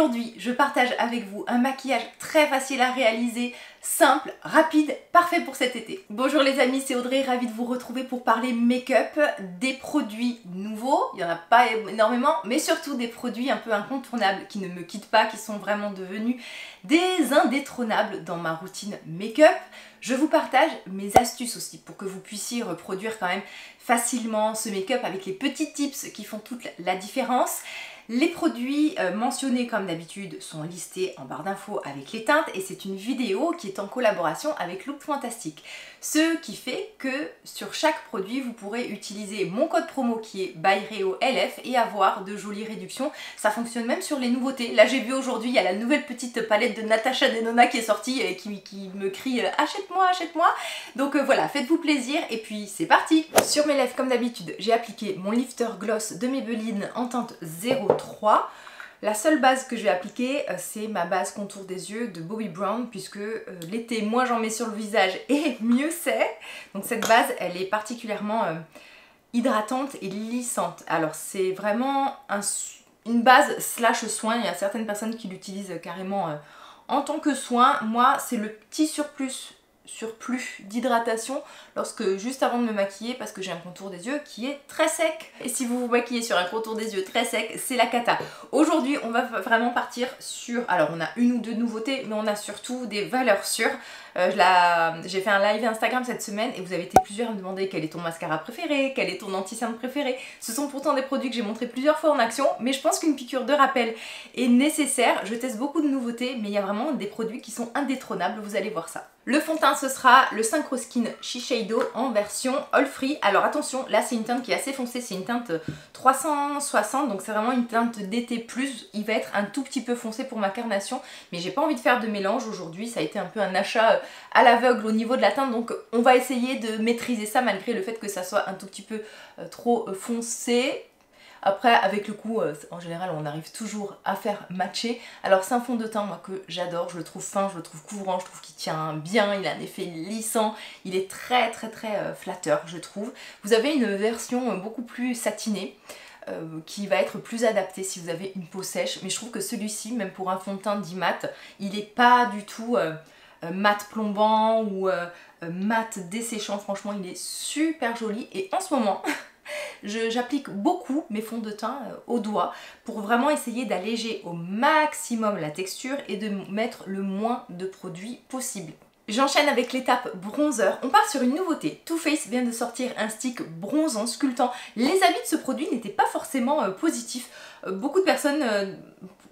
Aujourd'hui, je partage avec vous un maquillage très facile à réaliser, simple, rapide, parfait pour cet été. Bonjour les amis, c'est Audrey, ravie de vous retrouver pour parler make-up, des produits nouveaux, il n'y en a pas énormément, mais surtout des produits un peu incontournables qui ne me quittent pas, qui sont vraiment devenus des indétrônables dans ma routine make-up. Je vous partage mes astuces aussi pour que vous puissiez reproduire quand même facilement ce make-up avec les petits tips qui font toute la différence. Les produits mentionnés comme d'habitude sont listés en barre d'infos avec les teintes et c'est une vidéo qui est en collaboration avec Look Fantastique. Ce qui fait que sur chaque produit vous pourrez utiliser mon code promo qui est BYREOLF et avoir de jolies réductions. Ça fonctionne même sur les nouveautés. Là j'ai vu aujourd'hui il y a la nouvelle petite palette de Natasha Denona qui est sortie et qui me crie achète-moi, achète-moi. Donc voilà, faites-vous plaisir et puis c'est parti. Sur mes lèvres comme d'habitude j'ai appliqué mon lifter gloss de Maybelline en teinte 03. La seule base que je vais appliquer, c'est ma base contour des yeux de Bobbi Brown, puisque l'été, moins j'en mets sur le visage et mieux c'est. Donc cette base, elle est particulièrement hydratante et lissante. Alors c'est vraiment une base slash soin. Il y a certaines personnes qui l'utilisent carrément en tant que soin. Moi, c'est le petit surplus d'hydratation lorsque juste avant de me maquiller parce que j'ai un contour des yeux qui est très sec. Et si vous vous maquillez sur un contour des yeux très sec, c'est la cata. Aujourd'hui on va vraiment partir sur, alors on a une ou deux nouveautés mais on a surtout des valeurs sûres. J'ai fait un live Instagram cette semaine et vous avez été plusieurs à me demander quel est ton mascara préféré, quel est ton anti-cerne préféré. Ce sont pourtant des produits que j'ai montrés plusieurs fois en action, mais je pense qu'une piqûre de rappel est nécessaire. Je teste beaucoup de nouveautés mais il y a vraiment des produits qui sont indétrônables, vous allez voir ça. Le fond de teint ce sera le Synchro Skin Shiseido en version All Free. Alors attention, là c'est une teinte qui est assez foncée, c'est une teinte 360, donc c'est vraiment une teinte d'été plus. Il va être un tout petit peu foncé pour ma carnation, mais j'ai pas envie de faire de mélange aujourd'hui, ça a été un peu un achat à l'aveugle au niveau de la teinte, donc on va essayer de maîtriser ça malgré le fait que ça soit un tout petit peu trop foncé. Après, avec le coup, en général, on arrive toujours à faire matcher. Alors c'est un fond de teint, moi, que j'adore. Je le trouve fin, je le trouve couvrant, je trouve qu'il tient bien. Il a un effet lissant. Il est très flatteur, je trouve. Vous avez une version beaucoup plus satinée. Qui va être plus adaptée si vous avez une peau sèche. Mais je trouve que celui-ci, même pour un fond de teint dit mat, il n'est pas du tout mat plombant ou mat desséchant. Franchement, il est super joli. Et en ce moment... J'applique beaucoup mes fonds de teint au doigt pour vraiment essayer d'alléger au maximum la texture et de mettre le moins de produits possible. J'enchaîne avec l'étape bronzer. On part sur une nouveauté. Too Faced vient de sortir un stick bronzant, sculptant. Les avis de ce produit n'étaient pas forcément positifs. Beaucoup de personnes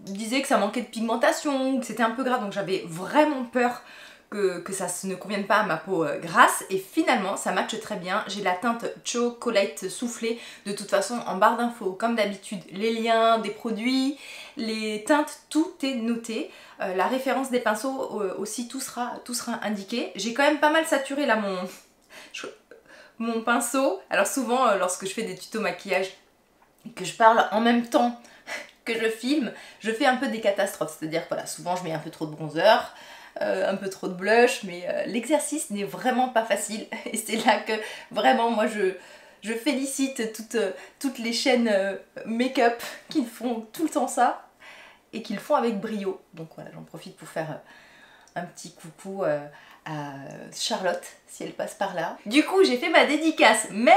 disaient que ça manquait de pigmentation, que c'était un peu gras, donc j'avais vraiment peur que ça ne convienne pas à ma peau grasse et finalement ça matche très bien. J'ai la teinte Chocolate soufflée, de toute façon en barre d'infos comme d'habitude les liens des produits, les teintes, tout est noté. La référence des pinceaux aussi, tout sera indiqué. J'ai quand même pas mal saturé là mon pinceau. Alors souvent lorsque je fais des tutos maquillage que je parle en même temps que je filme, je fais un peu des catastrophes, c'est-à-dire voilà, souvent je mets un peu trop de bronzer, un peu trop de blush, mais l'exercice n'est vraiment pas facile et c'est là que vraiment moi je félicite toutes les chaînes make-up qui font tout le temps ça et qui le font avec brio. Donc voilà, j'en profite pour faire un petit coucou à Charlotte si elle passe par là. Du coup j'ai fait ma dédicace, mais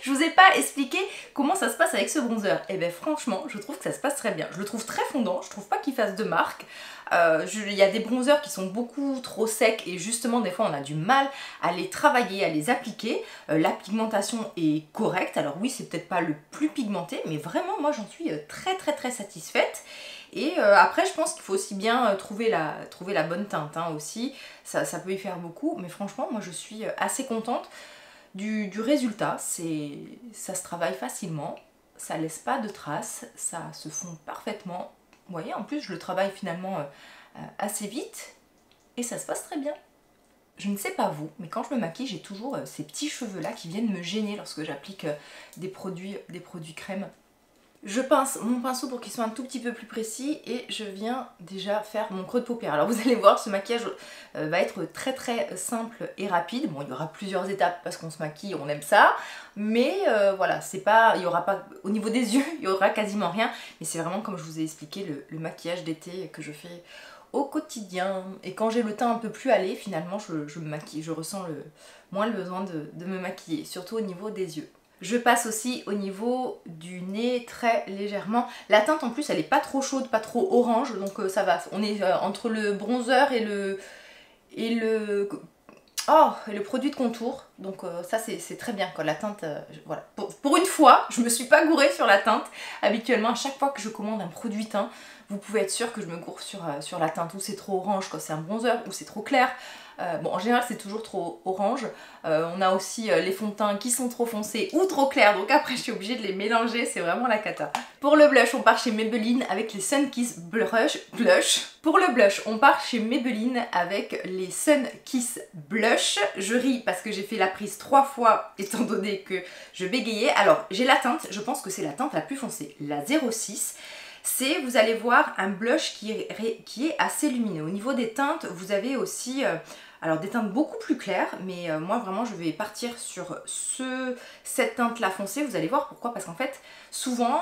je vous ai pas expliqué comment ça se passe avec ce bronzer. Et bien franchement, je trouve que ça se passe très bien. Je le trouve très fondant, je trouve pas qu'il fasse de marque. Il y a des bronzers qui sont beaucoup trop secs et justement des fois on a du mal à les travailler, à les appliquer. La pigmentation est correcte. Alors oui, c'est peut-être pas le plus pigmenté, mais vraiment moi j'en suis très satisfaite. Et après je pense qu'il faut aussi bien trouver la bonne teinte hein, aussi. Ça peut y faire beaucoup, mais franchement moi je suis assez contente du résultat. Ça se travaille facilement, ça laisse pas de traces, ça se fond parfaitement. Vous voyez, en plus je le travaille finalement assez vite et ça se passe très bien. Je ne sais pas vous, mais quand je me maquille, j'ai toujours ces petits cheveux là qui viennent me gêner lorsque j'applique des produits crème. Je pince mon pinceau pour qu'il soit un tout petit peu plus précis et je viens déjà faire mon creux de paupière. Alors vous allez voir, ce maquillage va être très très simple et rapide. Bon, il y aura plusieurs étapes parce qu'on se maquille, on aime ça. Mais voilà, c'est pas, il y aura pas, au niveau des yeux, il y aura quasiment rien. Mais c'est vraiment comme je vous ai expliqué le maquillage d'été que je fais au quotidien. Et quand j'ai le teint un peu plus allé, finalement je me maquille, je ressens moins le besoin de me maquiller, surtout au niveau des yeux. Je passe aussi au niveau du nez très légèrement. La teinte en plus elle est pas trop chaude, pas trop orange, donc ça va. On est entre le bronzer et le produit de contour. Donc ça c'est très bien quand la teinte, voilà. Pour une fois, je me suis pas gourée sur la teinte. Habituellement, à chaque fois que je commande un produit teint, vous pouvez être sûr que je me gourre sur la teinte, ou c'est trop orange quand c'est un bronzer, ou c'est trop clair. Bon, en général c'est toujours trop orange. On a aussi les fonds de teint qui sont trop foncés ou trop clairs, donc après je suis obligée de les mélanger, c'est vraiment la cata. Pour le blush, on part chez Maybelline avec les Sun Kiss Blush. Pour le blush, on part chez Maybelline avec les Sun Kiss Blush. Je ris parce que j'ai fait la prise 3 fois étant donné que je bégayais. Alors j'ai la teinte, je pense que c'est la teinte la plus foncée, la 06. C'est, vous allez voir, un blush qui est assez lumineux. Au niveau des teintes, vous avez aussi alors des teintes beaucoup plus claires, mais moi vraiment je vais partir sur cette teinte là foncée. Vous allez voir pourquoi, parce qu'en fait souvent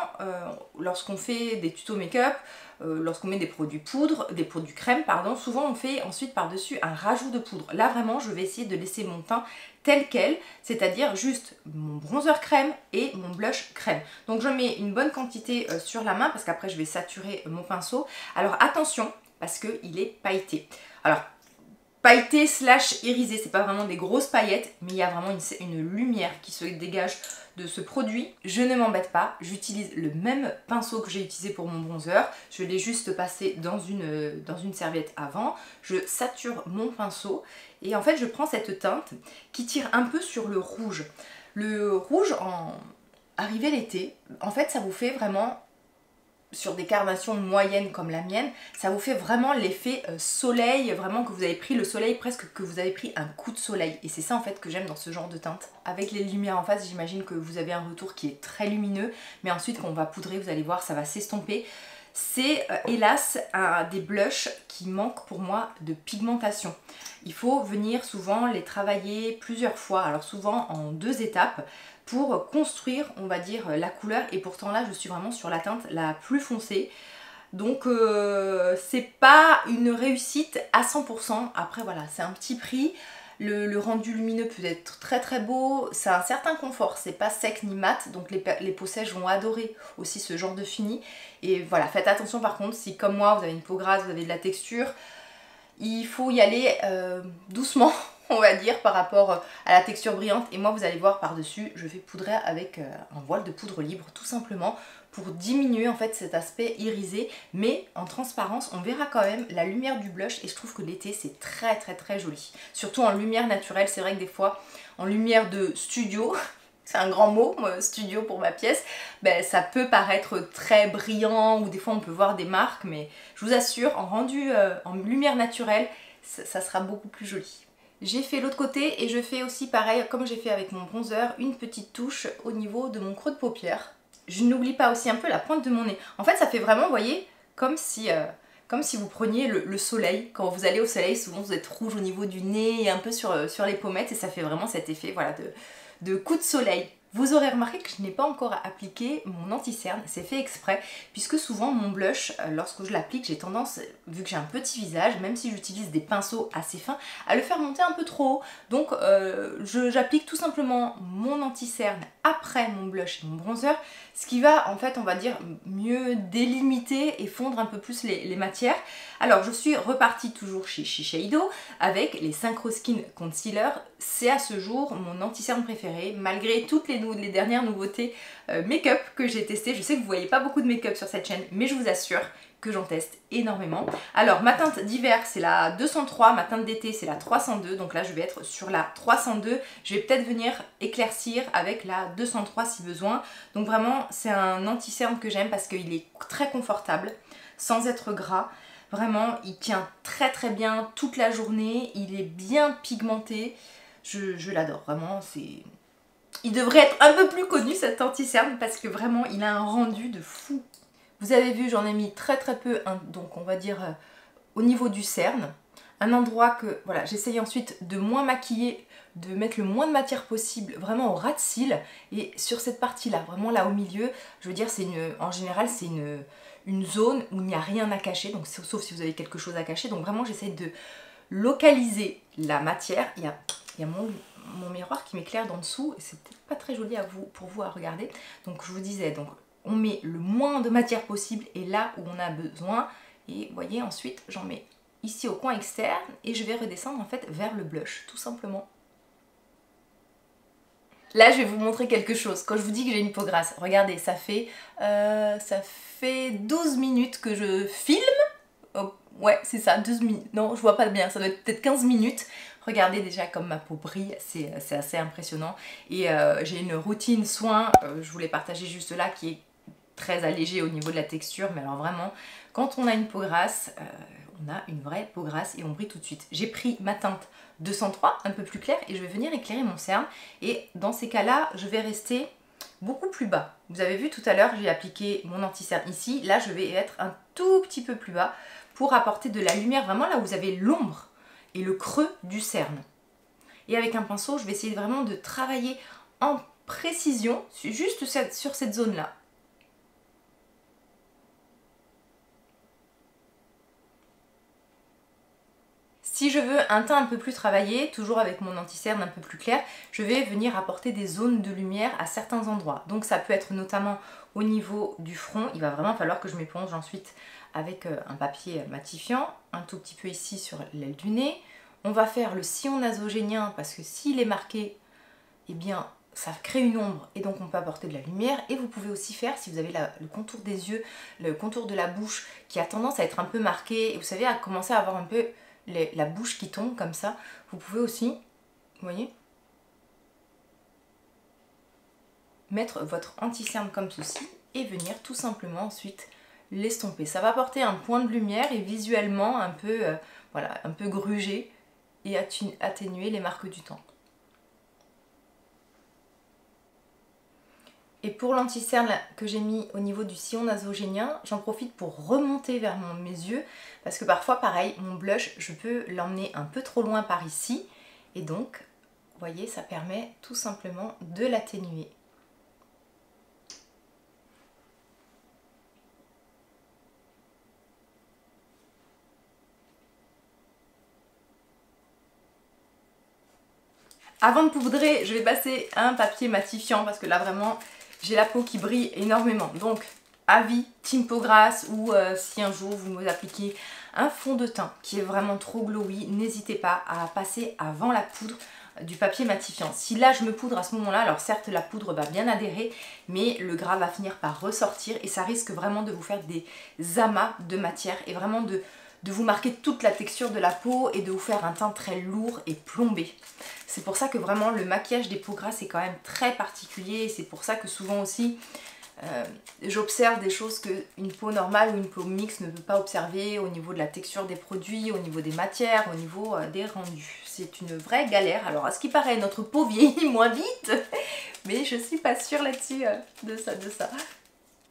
lorsqu'on fait des tutos make-up, lorsqu'on met des produits poudre, des produits crème pardon, souvent on fait ensuite par dessus un rajout de poudre. Là vraiment je vais essayer de laisser mon teint tel quel, c'est-à-dire juste mon bronzer crème et mon blush crème. Donc je mets une bonne quantité sur la main parce qu'après je vais saturer mon pinceau. Alors attention parce qu'il est pailleté. Alors pailleté slash irisé, c'est pas vraiment des grosses paillettes, mais il y a vraiment une lumière qui se dégage de ce produit. Je ne m'embête pas, j'utilise le même pinceau que j'ai utilisé pour mon bronzer, je l'ai juste passé dans une serviette avant, je sature mon pinceau et en fait je prends cette teinte qui tire un peu sur le rouge. Le rouge, arrivé l'été, en fait ça vous fait vraiment, sur des carnations moyennes comme la mienne, ça vous fait vraiment l'effet soleil, vraiment que vous avez pris le soleil, presque que vous avez pris un coup de soleil. Et c'est ça en fait que j'aime dans ce genre de teinte. Avec les lumières en face, j'imagine que vous avez un retour qui est très lumineux, mais ensuite quand on va poudrer, vous allez voir, ça va s'estomper. C'est hélas des blushs qui manquent pour moi de pigmentation. Il faut venir souvent les travailler plusieurs fois, alors souvent en 2 étapes, pour construire, on va dire, la couleur. Et pourtant là, je suis vraiment sur la teinte la plus foncée. Donc c'est pas une réussite à 100%. Après voilà, c'est un petit prix. Le rendu lumineux peut être très très beau, ça a un certain confort, c'est pas sec ni mat, donc les peaux sèches vont adorer aussi ce genre de fini. Et voilà, faites attention par contre, si comme moi vous avez une peau grasse, vous avez de la texture, il faut y aller doucement, on va dire, par rapport à la texture brillante. Et moi vous allez voir par-dessus, je vais poudrer avec un voile de poudre libre tout simplement, pour diminuer en fait cet aspect irisé, mais en transparence on verra quand même la lumière du blush. Et je trouve que l'été c'est très très très joli, surtout en lumière naturelle. C'est vrai que des fois en lumière de studio, c'est un grand mot, studio pour ma pièce, ben, ça peut paraître très brillant, ou des fois on peut voir des marques, mais je vous assure, en rendu en lumière naturelle, ça sera beaucoup plus joli. J'ai fait l'autre côté et je fais aussi pareil, comme j'ai fait avec mon bronzer, une petite touche au niveau de mon creux de paupière. Je n'oublie pas aussi un peu la pointe de mon nez. En fait ça fait vraiment, vous voyez, comme si vous preniez le soleil. Quand vous allez au soleil, souvent vous êtes rouge au niveau du nez et un peu sur les pommettes, et ça fait vraiment cet effet voilà, de coup de soleil. Vous aurez remarqué que je n'ai pas encore appliqué mon anti-cerne, c'est fait exprès, puisque souvent mon blush, lorsque je l'applique, j'ai tendance, vu que j'ai un petit visage, même si j'utilise des pinceaux assez fins, à le faire monter un peu trop haut. Donc j'applique tout simplement mon anti-cerne après mon blush et mon bronzer, ce qui va en fait, on va dire, mieux délimiter et fondre un peu plus les matières. Alors je suis repartie toujours chez Shiseido avec les Synchro Skin Concealer. C'est à ce jour mon anti-cerne préféré, malgré toutes les dernières nouveautés make-up que j'ai testées. Je sais que vous voyez pas beaucoup de make-up sur cette chaîne, mais je vous assure que j'en teste énormément. Alors ma teinte d'hiver c'est la 203, ma teinte d'été c'est la 302, donc là je vais être sur la 302. Je vais peut-être venir éclaircir avec la 203 si besoin. Donc vraiment c'est un anti-cerne que j'aime parce qu'il est très confortable, sans être gras. Vraiment il tient très très bien toute la journée, il est bien pigmenté. Je l'adore, vraiment Il devrait être un peu plus connu cet anti-cerne parce que vraiment il a un rendu de fou. Vous avez vu, j'en ai mis très peu, donc on va dire au niveau du cerne. Un endroit que, voilà, j'essaye ensuite de moins maquiller, de mettre le moins de matière possible, vraiment au ras de cils. Et sur cette partie-là, vraiment là au milieu, je veux dire, en général, c'est une zone où il n'y a rien à cacher, donc sauf si vous avez quelque chose à cacher. Donc vraiment, j'essaye de localiser la matière. Il y a mon miroir qui m'éclaire d'en dessous, et c'est peut-être pas très joli pour vous à regarder. Donc je vous disais, donc on met le moins de matière possible, et là où on a besoin, et vous voyez, ensuite j'en mets ici au coin externe et je vais redescendre en fait vers le blush tout simplement. Là je vais vous montrer quelque chose. Quand je vous dis que j'ai une peau grasse, regardez, ça fait 12 minutes que je filme. Oh, ouais c'est ça, 12 minutes, non je vois pas bien, ça doit être peut-être 15 minutes. Regardez déjà comme ma peau brille, c'est assez impressionnant. Et j'ai une routine soin, je voulais partager juste là, qui est très allégée au niveau de la texture. Mais alors vraiment, quand on a une peau grasse, on a une vraie peau grasse et on brille tout de suite. J'ai pris ma teinte 203, un peu plus claire, et je vais venir éclairer mon cerne. Et dans ces cas-là, je vais rester beaucoup plus bas. Vous avez vu tout à l'heure, j'ai appliqué mon anti-cerne ici. Là, je vais être un tout petit peu plus bas pour apporter de la lumière vraiment là où vous avez l'ombre et le creux du cerne. Et avec un pinceau, je vais essayer vraiment de travailler en précision juste sur cette zone-là. Si je veux un teint un peu plus travaillé, toujours avec mon anti-cerne un peu plus clair, je vais venir apporter des zones de lumière à certains endroits. Donc ça peut être notamment au niveau du front. Il va vraiment falloir que je m'éponge ensuite avec un papier matifiant, un tout petit peu ici sur l'aile du nez. On va faire le sillon nasogénien parce que s'il est marqué, eh bien ça crée une ombre et donc on peut apporter de la lumière. Et vous pouvez aussi faire, si vous avez le contour des yeux, le contour de la bouche qui a tendance à être un peu marqué, et vous savez, à commencer à avoir un peu la bouche qui tombe comme ça, vous pouvez aussi, vous voyez, mettre votre anti-cerne comme ceci et venir tout simplement ensuite l'estomper. Ça va apporter un point de lumière et visuellement un peu, voilà, un peu gruger et atténuer les marques du temps. Et pour l'anti-cerne que j'ai mis au niveau du sillon nasogénien, j'en profite pour remonter vers mes yeux, parce que parfois, pareil, mon blush, je peux l'emmener un peu trop loin par ici, et donc, vous voyez, ça permet tout simplement de l'atténuer. Avant de poudrer, je vais passer un papier matifiant, parce que là, vraiment, j'ai la peau qui brille énormément. Donc, avis, team peau grasse, ou si un jour vous me appliquez un fond de teint qui est vraiment trop glowy, n'hésitez pas à passer avant la poudre du papier matifiant. Si là je me poudre à ce moment-là, alors certes la poudre va bien adhérer, mais le gras va finir par ressortir et ça risque vraiment de vous faire des amas de matière et vraiment de vous marquer toute la texture de la peau et de vous faire un teint très lourd et plombé. C'est pour ça que vraiment le maquillage des peaux grasses est quand même très particulier, et c'est pour ça que souvent aussi j'observe des choses qu'une peau normale ou une peau mixte ne peut pas observer au niveau de la texture des produits, au niveau des matières, au niveau des rendus. C'est une vraie galère. Alors à ce qui paraît, notre peau vieillit moins vite, mais je suis pas sûre là-dessus de ça.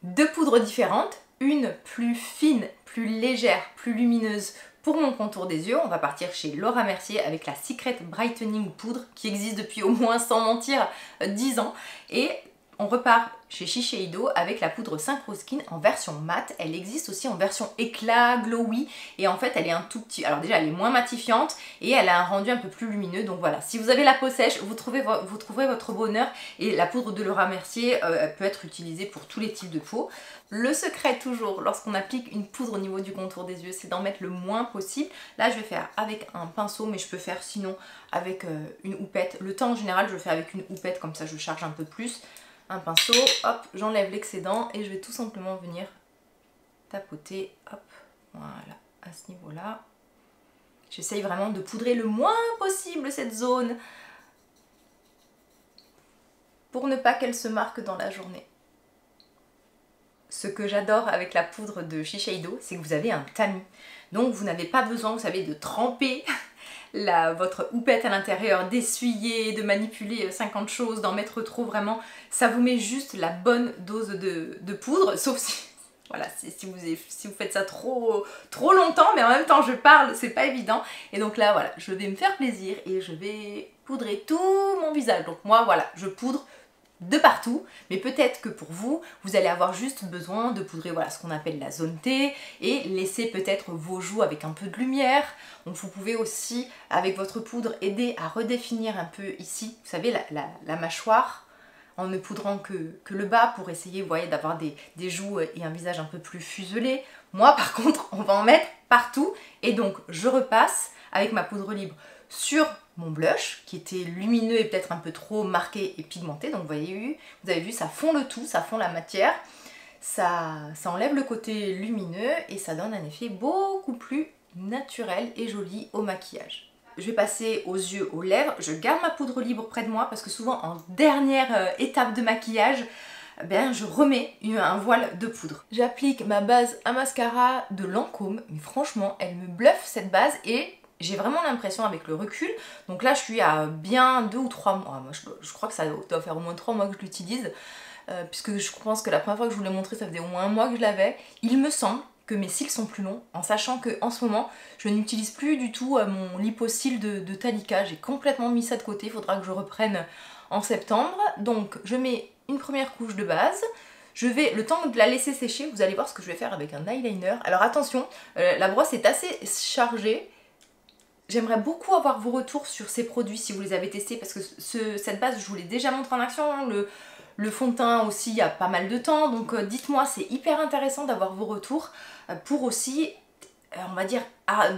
Deux poudres différentes, une plus fine, plus légère, plus lumineuse pour mon contour des yeux. On va partir chez Laura Mercier avec la Secret Brightening Poudre qui existe depuis au moins, sans mentir, 10 ans. Et on repart chez Shiseido avec la poudre Synchro Skin en version mat. Elle existe aussi en version éclat, glowy, et en fait elle est un tout petit... Alors déjà elle est moins matifiante et elle a un rendu un peu plus lumineux. Donc voilà, si vous avez la peau sèche, vous trouverez votre bonheur, et la poudre de Laura Mercier peut être utilisée pour tous les types de peau. Le secret toujours, lorsqu'on applique une poudre au niveau du contour des yeux, c'est d'en mettre le moins possible. Là je vais faire avec un pinceau, mais je peux faire sinon avec une houppette. Le temps en général je le fais avec une houppette, comme ça je charge un peu plus. Un pinceau, hop, j'enlève l'excédent et je vais tout simplement venir tapoter, hop, voilà, à ce niveau-là. J'essaye vraiment de poudrer le moins possible cette zone pour ne pas qu'elle se marque dans la journée. Ce que j'adore avec la poudre de Shiseido, c'est que vous avez un tamis. Donc vous n'avez pas besoin, vous savez, de tremper votre houppette à l'intérieur, d'essuyer, de manipuler 50 choses, d'en mettre trop, vraiment, ça vous met juste la bonne dose de poudre, sauf si... Voilà, si vous faites ça trop longtemps, mais en même temps je parle, c'est pas évident. Et donc là, voilà, je vais me faire plaisir et je vais poudrer tout mon visage. Donc moi, voilà, je poudre de partout, mais peut-être que pour vous, vous allez avoir juste besoin de poudrer, voilà, ce qu'on appelle la zone T, et laisser peut-être vos joues avec un peu de lumière. Donc vous pouvez aussi, avec votre poudre, aider à redéfinir un peu ici, vous savez, la mâchoire, en ne poudrant que le bas pour essayer, vous voyez, d'avoir des joues et un visage un peu plus fuselé. Moi, par contre, on va en mettre partout, et donc je repasse avec ma poudre libre sur mon blush qui était lumineux et peut-être un peu trop marqué et pigmenté. Donc vous avez vu, ça fond le tout, ça fond la matière, ça enlève le côté lumineux et ça donne un effet beaucoup plus naturel et joli au maquillage. Je vais passer aux yeux, aux lèvres. Je garde ma poudre libre près de moi parce que souvent en dernière étape de maquillage, je remets un voile de poudre. J'applique ma base à mascara de Lancôme, mais franchement elle me bluffe cette base et j'ai vraiment l'impression avec le recul, donc là je suis à bien 2 ou 3 mois, moi, je crois que ça doit faire au moins 3 mois que je l'utilise, puisque je pense que la première fois que je vous l'ai montré ça faisait au moins un mois que je l'avais. Il me semble que mes cils sont plus longs, en sachant que en ce moment je n'utilise plus du tout mon lipocil de Talika, j'ai complètement mis ça de côté, il faudra que je reprenne en septembre. Donc je mets une première couche de base, je vais, le temps de la laisser sécher, vous allez voir ce que je vais faire avec un eyeliner. Alors attention, la brosse est assez chargée. J'aimerais beaucoup avoir vos retours sur ces produits si vous les avez testés, parce que cette base je vous l'ai déjà montré en action, le fond de teint aussi il y a pas mal de temps, donc dites-moi, c'est hyper intéressant d'avoir vos retours pour aussi, on va dire,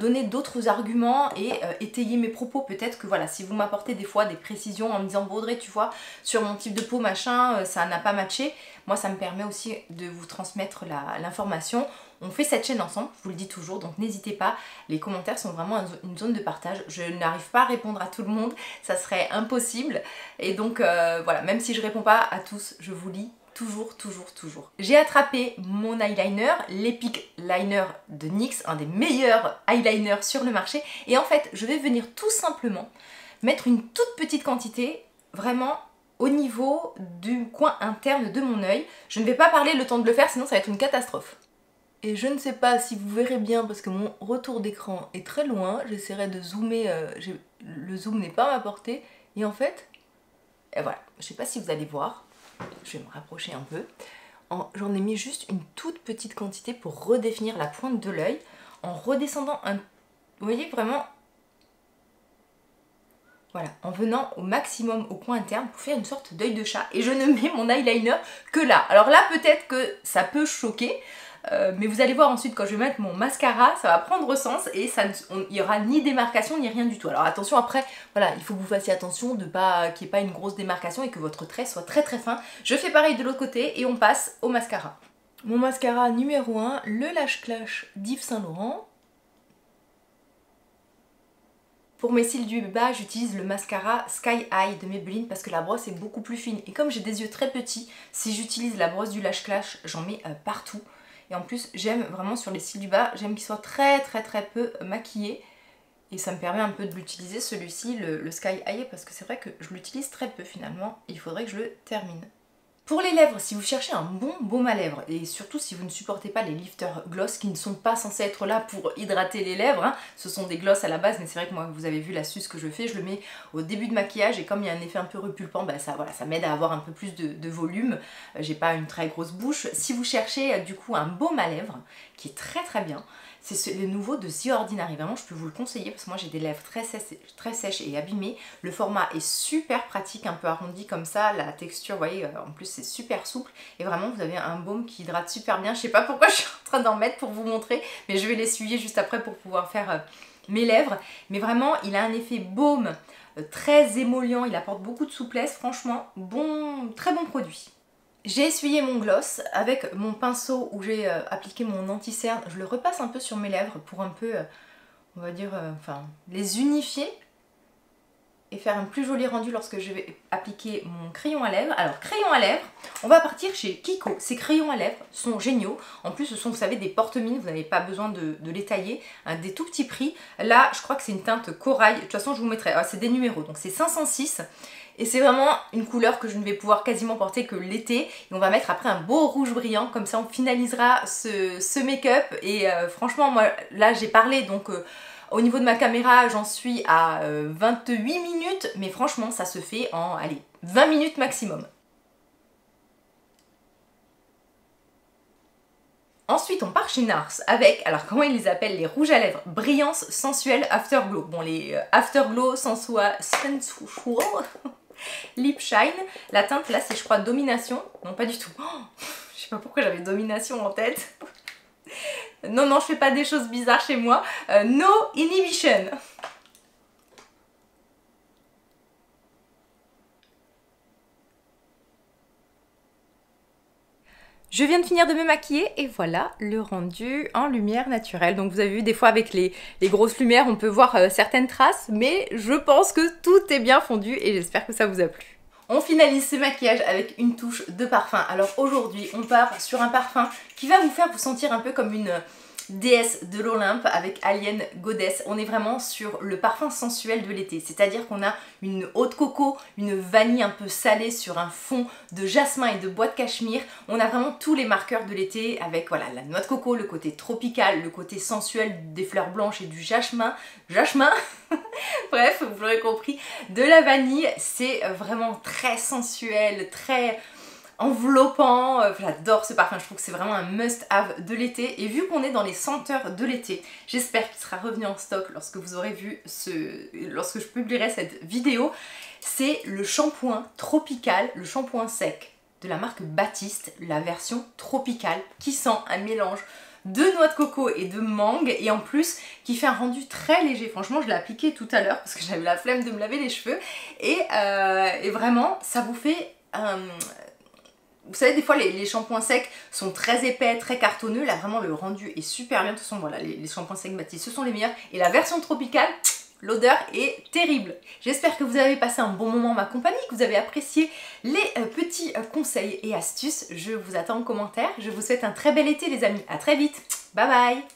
donner d'autres arguments et étayer mes propos. Peut-être que voilà, si vous m'apportez des fois des précisions en me disant Audrey, tu vois, sur mon type de peau machin, ça n'a pas matché, moi ça me permet aussi de vous transmettre l'information. On fait cette chaîne ensemble, je vous le dis toujours, donc n'hésitez pas, les commentaires sont vraiment une zone de partage. Je n'arrive pas à répondre à tout le monde, ça serait impossible, et donc voilà, même si je réponds pas à tous, je vous lis toujours. J'ai attrapé mon eyeliner, l'Epic Liner de NYX, un des meilleurs eyeliners sur le marché, et en fait je vais venir tout simplement mettre une toute petite quantité, vraiment au niveau du coin interne de mon œil. Je ne vais pas parler le temps de le faire, sinon ça va être une catastrophe. Et je ne sais pas si vous verrez bien parce que mon retour d'écran est très loin, j'essaierai de zoomer, le zoom n'est pas à ma portée, et en fait, et voilà, je ne sais pas si vous allez voir, je vais me rapprocher un peu, j'en ai mis juste une toute petite quantité pour redéfinir la pointe de l'œil, en redescendant un, vous voyez vraiment, voilà, en venant au maximum au coin interne pour faire une sorte d'œil de chat, et je ne mets mon eyeliner que là. Alors là peut-être que ça peut choquer, mais vous allez voir ensuite quand je vais mettre mon mascara, ça va prendre sens et il n'y aura ni démarcation ni rien du tout. Alors attention, après, voilà, il faut que vous fassiez attention de pas qu'il n'y ait pas une grosse démarcation et que votre trait soit très fin. Je fais pareil de l'autre côté et on passe au mascara. Mon mascara numéro 1, le Lash Clash d'Yves Saint Laurent. Pour mes cils du bas, j'utilise le mascara Sky High de Maybelline parce que la brosse est beaucoup plus fine. Et comme j'ai des yeux très petits, si j'utilise la brosse du Lash Clash, j'en mets partout. Et en plus, j'aime vraiment sur les cils du bas, j'aime qu'ils soient très peu maquillés. Et ça me permet un peu de l'utiliser, celui-ci, le Sky High, parce que c'est vrai que je l'utilise très peu finalement. Il faudrait que je le termine. Pour les lèvres, si vous cherchez un bon baume à lèvres, et surtout si vous ne supportez pas les lifter gloss qui ne sont pas censés être là pour hydrater les lèvres, hein, ce sont des gloss à la base, mais c'est vrai que moi, vous avez vu l'astuce que je fais, je le mets au début de maquillage et comme il y a un effet un peu repulpant, ça m'aide à avoir un peu plus de volume, j'ai pas une très grosse bouche. Si vous cherchez du coup un baume à lèvres qui est très bien, c'est le nouveau de The Ordinary, vraiment je peux vous le conseiller parce que moi j'ai des lèvres très sèches et abîmées. Le format est super pratique, un peu arrondi comme ça, la texture, vous voyez, en plus c'est super souple et vraiment vous avez un baume qui hydrate super bien. Je sais pas pourquoi je suis en train d'en mettre pour vous montrer, mais je vais l'essuyer juste après pour pouvoir faire mes lèvres. Mais vraiment il a un effet baume très émollient, il apporte beaucoup de souplesse, franchement très bon produit. J'ai essuyé mon gloss avec mon pinceau où j'ai appliqué mon anti-cerne. Je le repasse un peu sur mes lèvres pour un peu, on va dire, les unifier. et faire un plus joli rendu lorsque je vais appliquer mon crayon à lèvres. Alors crayon à lèvres, on va partir chez Kiko. Ces crayons à lèvres sont géniaux. En plus ce sont, vous savez, des porte-mines, vous n'avez pas besoin de les tailler, hein, des tout petits prix. Là je crois que c'est une teinte corail, de toute façon je vous mettrai, c'est des numéros, donc c'est 506. Et c'est vraiment une couleur que je ne vais pouvoir quasiment porter que l'été. Et on va mettre après un beau rouge brillant, comme ça on finalisera ce make-up. Et franchement moi là j'ai parlé donc... au niveau de ma caméra, j'en suis à 28 minutes, mais franchement, ça se fait en, allez, 20 minutes maximum. Ensuite, on part chez NARS avec, alors comment ils les appellent, les rouges à lèvres Brillance Sensuelle Afterglow. Bon, les Afterglow Sensual Lip Shine. La teinte, là, c'est, je crois, Domination. Non, pas du tout. Oh, je sais pas pourquoi j'avais Domination en tête. Non, non, je fais pas des choses bizarres chez moi. No Inhibition. Je viens de finir de me maquiller et voilà le rendu en lumière naturelle. Donc vous avez vu, des fois avec les grosses lumières, on peut voir certaines traces, mais je pense que tout est bien fondu et j'espère que ça vous a plu. On finalise ce maquillage avec une touche de parfum. Alors aujourd'hui, on part sur un parfum qui va vous faire vous sentir un peu comme une déesse de l'Olympe avec Alien Goddess. On est vraiment sur le parfum sensuel de l'été, c'est-à-dire qu'on a une eau de coco, une vanille un peu salée sur un fond de jasmin et de bois de cachemire. On a vraiment tous les marqueurs de l'été avec voilà la noix de coco, le côté tropical, le côté sensuel des fleurs blanches et du jasmin. Bref, vous l'aurez compris, de la vanille, c'est vraiment très sensuel, très enveloppant. J'adore ce parfum, je trouve que c'est vraiment un must-have de l'été. Et vu qu'on est dans les senteurs de l'été, j'espère qu'il sera revenu en stock lorsque vous aurez vu lorsque je publierai cette vidéo. C'est le shampoing tropical, le shampoing sec de la marque Baptiste, la version tropicale, qui sent un mélange de noix de coco et de mangue, et en plus qui fait un rendu très léger. Franchement, je l'ai appliqué tout à l'heure parce que j'avais la flemme de me laver les cheveux, et vraiment ça vous fait vous savez, des fois les shampoings secs sont très épais, très cartonneux. Là vraiment le rendu est super bien. De toute façon voilà, les shampoings secs Baptiste, ce sont les meilleurs. Et la version tropicale, l'odeur est terrible. J'espère que vous avez passé un bon moment en ma compagnie, que vous avez apprécié les petits conseils et astuces. Je vous attends en commentaire. Je vous souhaite un très bel été les amis. À très vite. Bye bye.